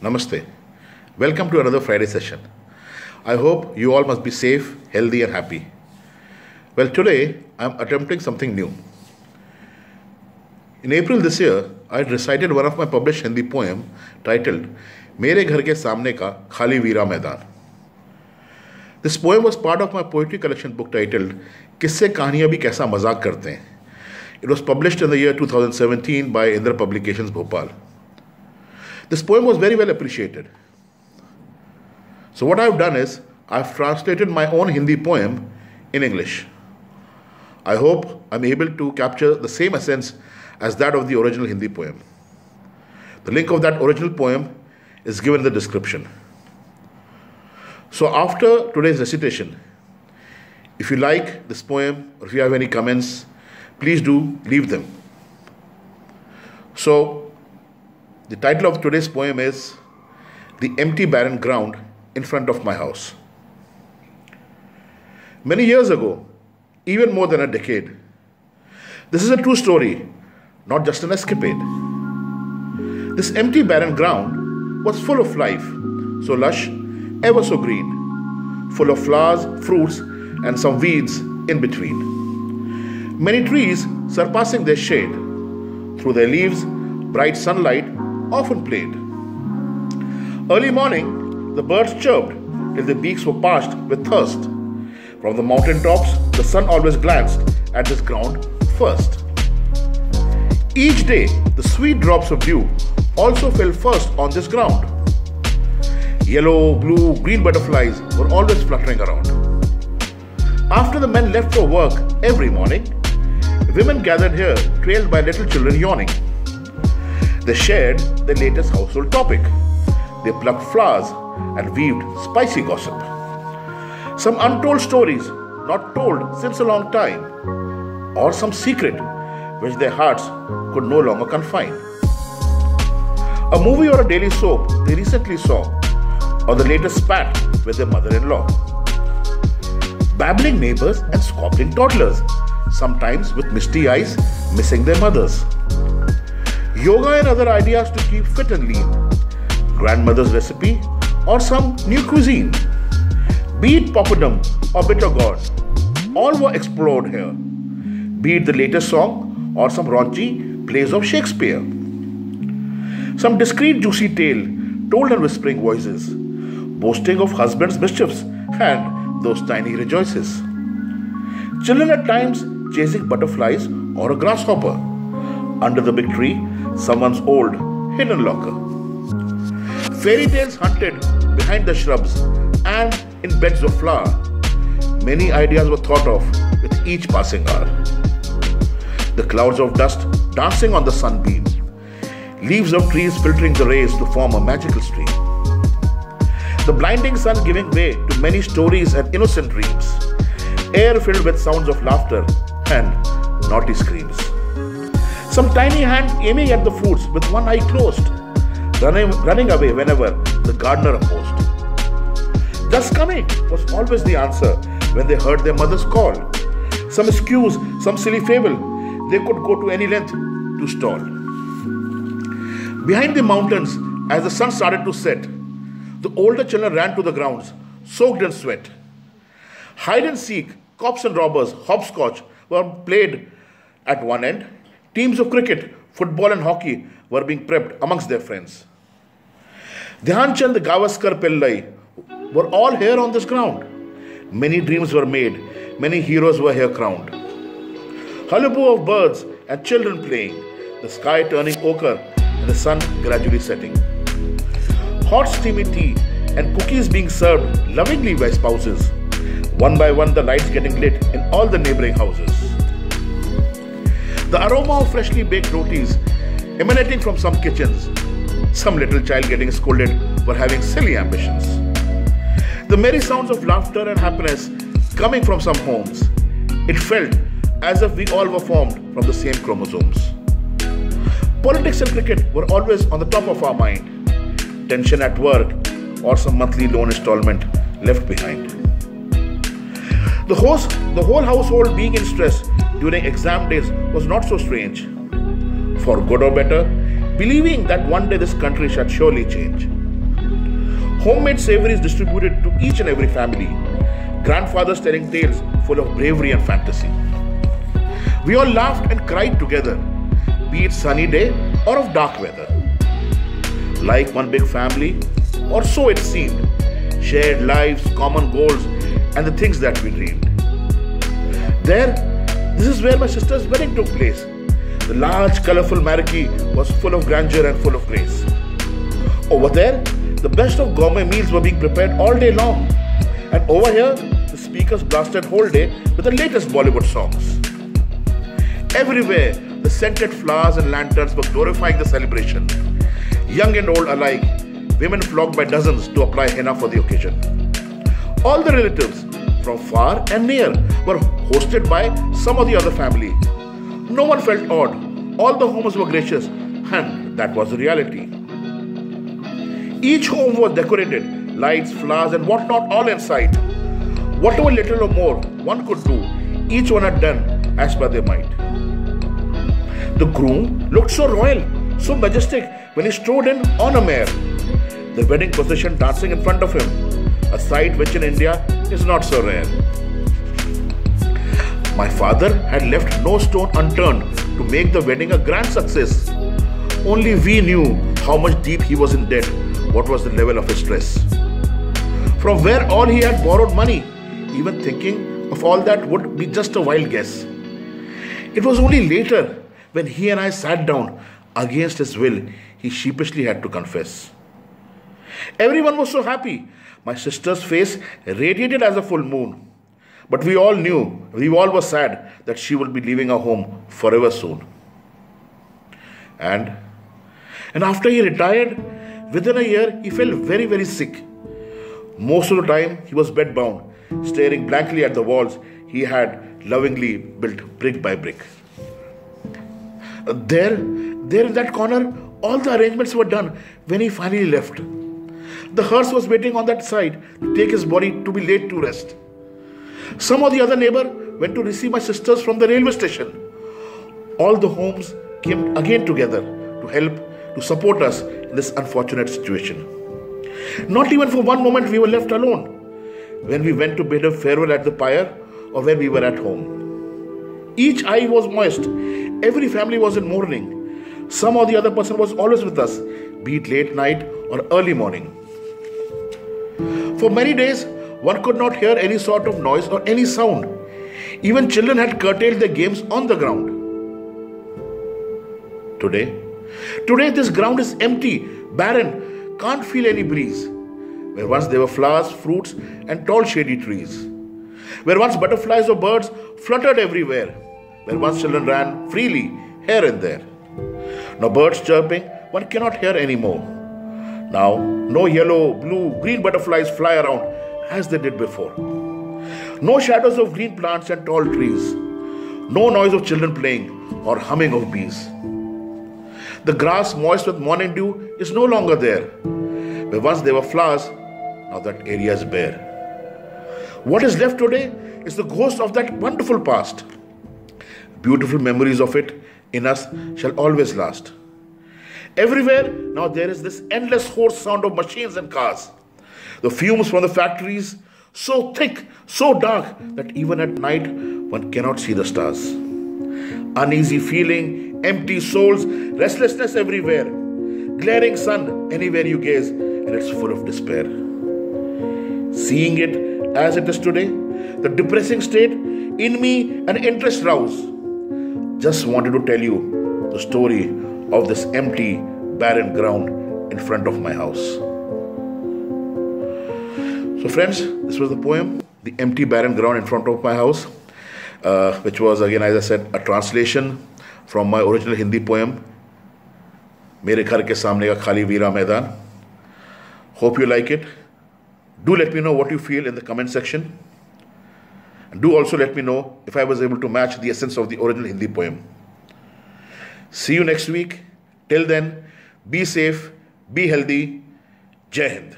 Namaste. Welcome to another Friday session. I hope you all must be safe, healthy, and happy. Well, today I'm attempting something new. In April this year, I recited one of my published Hindi poem titled Mere Ghar Ke Samne Ka Khali Veera Maidan. This poem was part of my poetry collection book titled Kisse Kahaniyan Bhi Kaisa Mazak Karte Hain. It was published in the year 2017 by Indra Publications, Bhopal. This poem was very well appreciated. So what I've done is, I've translated my own Hindi poem in English. I hope I'm able to capture the same essence as that of the original Hindi poem. The link of that original poem is given in the description. So after today's recitation, if you like this poem or if you have any comments, please do leave them. So the title of today's poem is The Empty Barren Ground in Front of My House. Many years ago, even more than a decade, this is a true story, not just an escapade. This empty barren ground was full of life, so lush, ever so green, full of flowers, fruits, and some weeds in between. Many trees surpassing their shade, through their leaves, bright sunlight often played. Early morning, the birds chirped till their beaks were parched with thirst. From the mountain tops, the sun always glanced at this ground first. Each day, the sweet drops of dew also fell first on this ground. Yellow, blue, green butterflies were always fluttering around. After the men left for work every morning, women gathered here, trailed by little children yawning. They shared their latest household topic. They plucked flowers and weaved spicy gossip. Some untold stories not told since a long time, or some secret which their hearts could no longer confine. A movie or a daily soap they recently saw, or the latest spat with their mother-in-law. Babbling neighbors and squabbling toddlers, sometimes with misty eyes missing their mothers. Yoga and other ideas to keep fit and lean. Grandmother's recipe or some new cuisine. Be it papadum or bitter gourd, all were explored here. Be it the latest song or some raunchy plays of Shakespeare. Some discreet juicy tale told in whispering voices, boasting of husband's mischiefs and those tiny rejoices. Children at times chasing butterflies or a grasshopper. Under the big tree, someone's old hidden locker. Fairy tales hunted behind the shrubs and in beds of flower. Many ideas were thought of with each passing hour. The clouds of dust dancing on the sunbeam. Leaves of trees filtering the rays to form a magical stream. The blinding sun giving way to many stories and innocent dreams. Air filled with sounds of laughter and naughty screams. Some tiny hand aiming at the fruits with one eye closed, running away whenever the gardener opposed. Just coming was always the answer when they heard their mother's call. Some excuse, some silly fable, they could go to any length to stall. Behind the mountains, as the sun started to set, the older children ran to the grounds, soaked in sweat. Hide and seek, cops and robbers, hopscotch were played at one end. Teams of cricket, football and hockey were being prepped amongst their friends. Dhyan Chand Gavaskar Pillai were all here on this ground. Many dreams were made, many heroes were here crowned. Hullabaloo of birds and children playing, the sky turning ochre and the sun gradually setting. Hot steamy tea and cookies being served lovingly by spouses. One by one the lights getting lit in all the neighboring houses. The aroma of freshly baked rotis emanating from some kitchens. Some little child getting scolded for having silly ambitions. The merry sounds of laughter and happiness coming from some homes. It felt as if we all were formed from the same chromosomes. Politics and cricket were always on the top of our mind. Tension at work or some monthly loan installment left behind. The whole household being in stress during exam days was not so strange. For good or better, believing that one day this country shall surely change. Homemade savories distributed to each and every family. Grandfathers telling tales full of bravery and fantasy. We all laughed and cried together, be it sunny day or of dark weather. Like one big family, or so it seemed. Shared lives, common goals, and the things that we dreamed. This is where my sister's wedding took place. The large, colorful marquee was full of grandeur and full of grace. Over there, the best of gourmet meals were being prepared all day long. And over here, the speakers blasted whole day with the latest Bollywood songs. Everywhere, the scented flowers and lanterns were glorifying the celebration. Young and old alike, women flocked by dozens to apply henna for the occasion. All the relatives, from far and near, were hosted by some of the other family. No one felt odd. All the homes were gracious, and that was the reality. Each home was decorated, lights, flowers, and whatnot all in sight. Whatever little or more one could do, each one had done as per their might. The groom looked so royal, so majestic when he strode in on a mare. The wedding procession dancing in front of him, a sight which in India is not so rare. My father had left no stone unturned to make the wedding a grand success. Only we knew how much deep he was in debt, what was the level of his stress. From where all he had borrowed money, even thinking of all that would be just a wild guess. It was only later, when he and I sat down, against his will, he sheepishly had to confess. Everyone was so happy. My sister's face radiated as a full moon. But we all were sad that she would be leaving our home forever soon. And after he retired, within a year, he fell very, very sick. Most of the time, he was bedbound, staring blankly at the walls he had lovingly built brick by brick. There in that corner, all the arrangements were done when he finally left. The hearse was waiting on that side to take his body to be laid to rest. Some of the other neighbor went to receive my sisters from the railway station. All the homes came again together to help, to support us in this unfortunate situation. Not even for one moment we were left alone when we went to bid a farewell at the pyre or when we were at home. Each eye was moist. Every family was in mourning. Some or the other person was always with us, be it late night or early morning. For many days, one could not hear any sort of noise or any sound. Even children had curtailed their games on the ground. Today this ground is empty, barren, can't feel any breeze. Where once there were flowers, fruits, and tall shady trees. Where once butterflies or birds fluttered everywhere. Where once children ran freely here and there. Now birds chirping, one cannot hear anymore. Now no yellow, blue, green butterflies fly around as they did before. No shadows of green plants and tall trees. No noise of children playing or humming of bees. The grass moist with morning dew is no longer there. Where once there were flowers, now that area is bare. What is left today is the ghost of that wonderful past. Beautiful memories of it in us shall always last. Everywhere now there is this endless hoarse sound of machines and cars. The fumes from the factories, so thick, so dark that even at night one cannot see the stars. Uneasy feeling, empty souls, restlessness everywhere. Glaring sun anywhere you gaze, and it's full of despair. Seeing it as it is today, the depressing state in me an interest rouse. Just wanted to tell you the story of this empty, barren ground in front of my house. So friends, this was the poem, The Empty Barren Ground in Front of My House, which was again, as I said, a translation from my original Hindi poem, Mere Ghar ke Samne Ka Khali Veera Maidan. Hope you like it. Do let me know what you feel in the comment section. And do also let me know if I was able to match the essence of the original Hindi poem. See you next week. Till then, be safe, be healthy. Jai Hind.